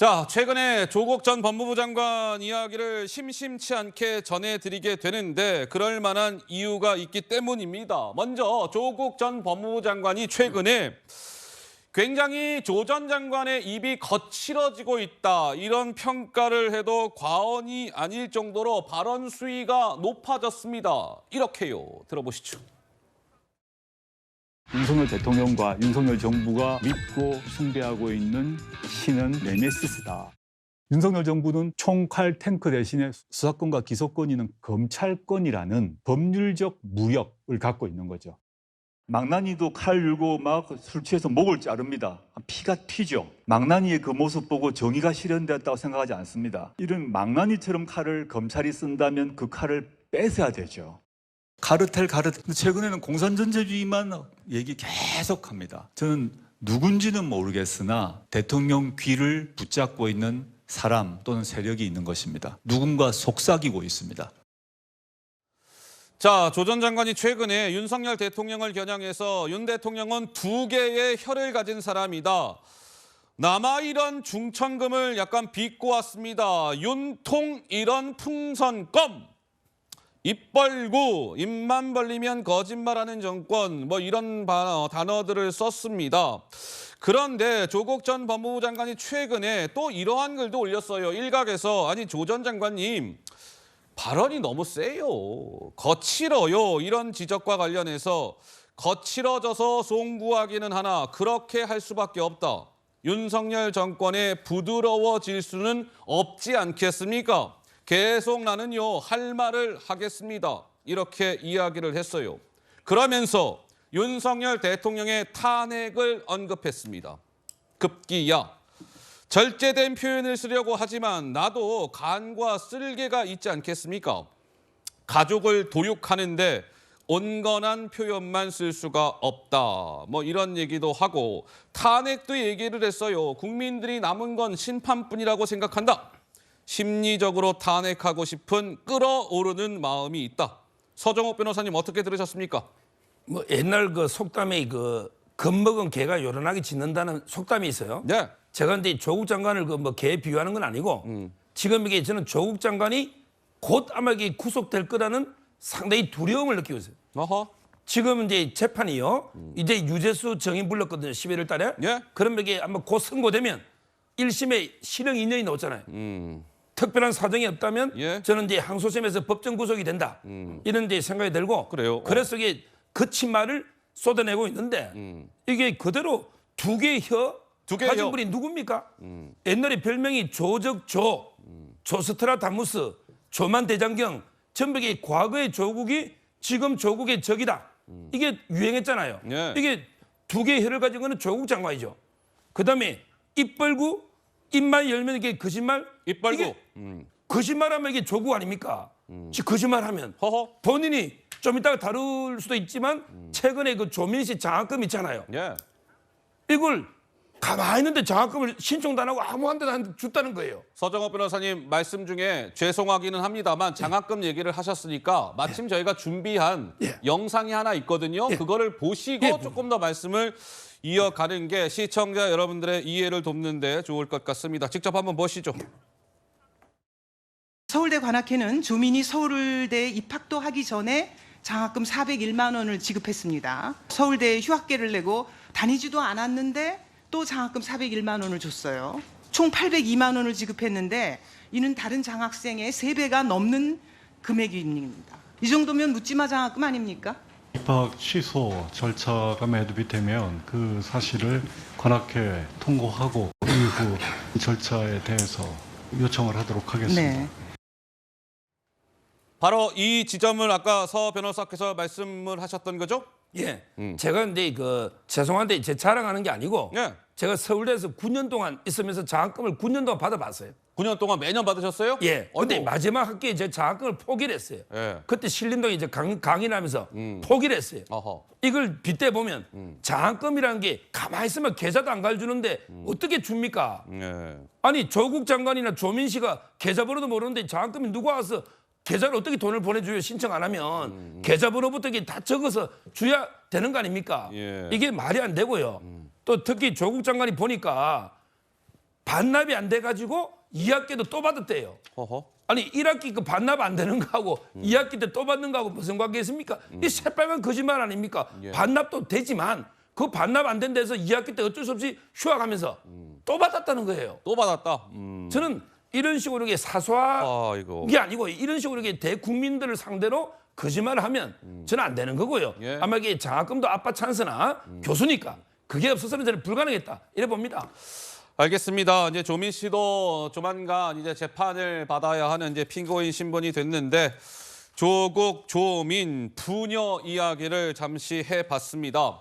자, 최근에 조국 전 법무부 장관 이야기를 심심치 않게 전해드리게 되는데 그럴 만한 이유가 있기 때문입니다. 먼저 조국 전 법무부 장관이 최근에 굉장히 조 전 장관의 입이 거칠어지고 있다. 이런 평가를 해도 과언이 아닐 정도로 발언 수위가 높아졌습니다. 이렇게요. 들어보시죠. 윤석열 대통령과 윤석열 정부가 믿고 숭배하고 있는 신은 네메시스다. 윤석열 정부는 총칼 탱크 대신에 수사권과 기소권이 있는 검찰권이라는 법률적 무력을 갖고 있는 거죠. 망나니도 칼 들고 막 술 취해서 목을 자릅니다. 피가 튀죠. 망나니의 그 모습 보고 정의가 실현되었다고 생각하지 않습니다. 이런 망나니처럼 칼을 검찰이 쓴다면 그 칼을 뺏어야 되죠. 카르텔. 최근에는 공산전체주의만 얘기 계속합니다. 저는 누군지는 모르겠으나 대통령 귀를 붙잡고 있는 사람 또는 세력이 있는 것입니다. 누군가 속삭이고 있습니다. 자, 조 전 장관이 최근에 윤석열 대통령을 겨냥해서 윤 대통령은 두 개의 혀를 가진 사람이다. 남아 이런 중천금을 약간 빚고 왔습니다. 윤통 이런 풍선껌. 입 벌고 입만 벌리면 거짓말하는 정권 뭐 이런 단어들을 썼습니다. 그런데 조국 전 법무부 장관이 최근에 또 이러한 글도 올렸어요. 일각에서 아니 조 전 장관님 발언이 너무 세요. 거칠어요. 이런 지적과 관련해서 거칠어져서 송구하기는 하나 그렇게 할 수밖에 없다. 윤석열 정권에 부드러워질 수는 없지 않겠습니까? 계속 나는요 할 말을 하겠습니다. 이렇게 이야기를 했어요. 그러면서 윤석열 대통령의 탄핵을 언급했습니다. 급기야 절제된 표현을 쓰려고 하지만 나도 간과 쓸개가 있지 않겠습니까? 가족을 도륙하는데 온건한 표현만 쓸 수가 없다. 뭐 이런 얘기도 하고 탄핵도 얘기를 했어요. 국민들이 남은 건 심판뿐이라고 생각한다. 심리적으로 탄핵하고 싶은 끓어오르는 마음이 있다. 서정옥 변호사님 어떻게 들으셨습니까? 뭐 옛날 그 속담에 그 겁먹은 개가 요란하게 짖는다는 속담이 있어요. 네. 제가 근데 조국 장관을 그 뭐 개에 비유하는 건 아니고 지금 이게 저는 조국 장관이 곧 아마 이게 구속될 거라는 상당히 두려움을 느끼고 있어요. 어허. 지금 이제 재판이요. 이제 유재수 정인 불렀거든요. 11월 달에. 예. 그러면 이게 아마 곧 선고되면 1심에 실형 2년이 나오잖아요. 특별한 사정이 없다면 예. 저는 이제 항소심에서 법정 구속이 된다. 이런 이제 생각이 들고 그래요. 그래서 이게 거친 말을 쏟아내고 있는데 이게 그대로 두 개의 혀 두 개의 가진 혀. 분이 누굽니까? 옛날에 별명이 조적조, 조스트라다무스, 조만대장경 전부 이게 과거의 조국이 지금 조국의 적이다. 이게 유행했잖아요. 예. 이게 두 개의 혀를 가진 거는 조국 장관이죠. 그다음에 입 벌고 입만 열면 이게 거짓말? 입 벌고. 이게 거짓말하면 이게 조국 아닙니까? 거짓말하면 허허. 본인이 좀 이따가 다룰 수도 있지만 최근에 그 조민 씨 장학금 있잖아요. 예. 이걸 가만히 있는데 장학금을 신청도 안 하고 아무한테도 안 줬다는 거예요. 서정옥 변호사님 말씀 중에 죄송하기는 합니다만 장학금 얘기를 하셨으니까 마침 저희가 준비한 영상이 하나 있거든요. 그거를 보시고 조금 더 말씀을 이어가는 게 시청자 여러분들의 이해를 돕는 데 좋을 것 같습니다. 직접 한번 보시죠. 서울대 관악회는 주민이 서울대에 입학도 하기 전에 장학금 401만 원을 지급했습니다. 서울대에 휴학계를 내고 다니지도 않았는데 또 장학금 401만 원을 줬어요. 총 802만 원을 지급했는데 이는 다른 장학생의 3배가 넘는 금액입니다. 이 정도면 묻지마 장학금 아닙니까? 입학 취소 절차가 매듭이 되면 그 사실을 관악회에 통고하고 이후 절차에 대해서 요청을 하도록 하겠습니다. 네. 바로 이 지점을 아까 서 변호사께서 말씀을 하셨던 거죠? 예. 제가 근데 그 죄송한데 제 자랑하는 게 아니고 예. 제가 서울대에서 9년 동안 있으면서 장학금을 9년 동안 받아봤어요. 9년 동안 매년 받으셨어요? 예. 근데 어이구. 마지막 학기에 제 장학금을 포기를 했어요. 예. 그때 신림동에 이제 강의를 하면서 포기를 했어요. 어허. 이걸 빗대 보면 장학금이라는 게 가만히 있으면 계좌도 안 가르주는데 어떻게 줍니까? 예. 아니 조국 장관이나 조민 씨가 계좌번호도 모르는데 장학금이 누가 와서 계좌를 어떻게 돈을 보내줘요? 신청 안 하면 계좌번호부터 이게 다 적어서 줘야 되는 거 아닙니까? 예. 이게 말이 안 되고요. 또 특히 조국 장관이 보니까 반납이 안 돼가지고 2학기도 또 받았대요. 허허. 아니 1학기 그 반납 안 되는 거하고 2학기 때 또 받는 거하고 무슨 관계 있습니까? 이 새빨간 거짓말 아닙니까? 예. 반납도 되지만 그 반납 안 된 데서 2학기 때 어쩔 수 없이 휴학하면서 또 받았다는 거예요. 또 받았다. 저는 이런 식으로 이게 사소한 아이고. 게 아니고 이런 식으로 이게 대국민들을 상대로 거짓말을 하면 저는 안 되는 거고요. 예. 아마 이게 장학금도 아빠 찬스나 교수니까 그게 없어서는 저는 불가능했다 이래 봅니다. 알겠습니다. 이제 조민 씨도 조만간 이제 재판을 받아야 하는 이제 피고인 신분이 됐는데 조국, 조민, 부녀 이야기를 잠시 해봤습니다.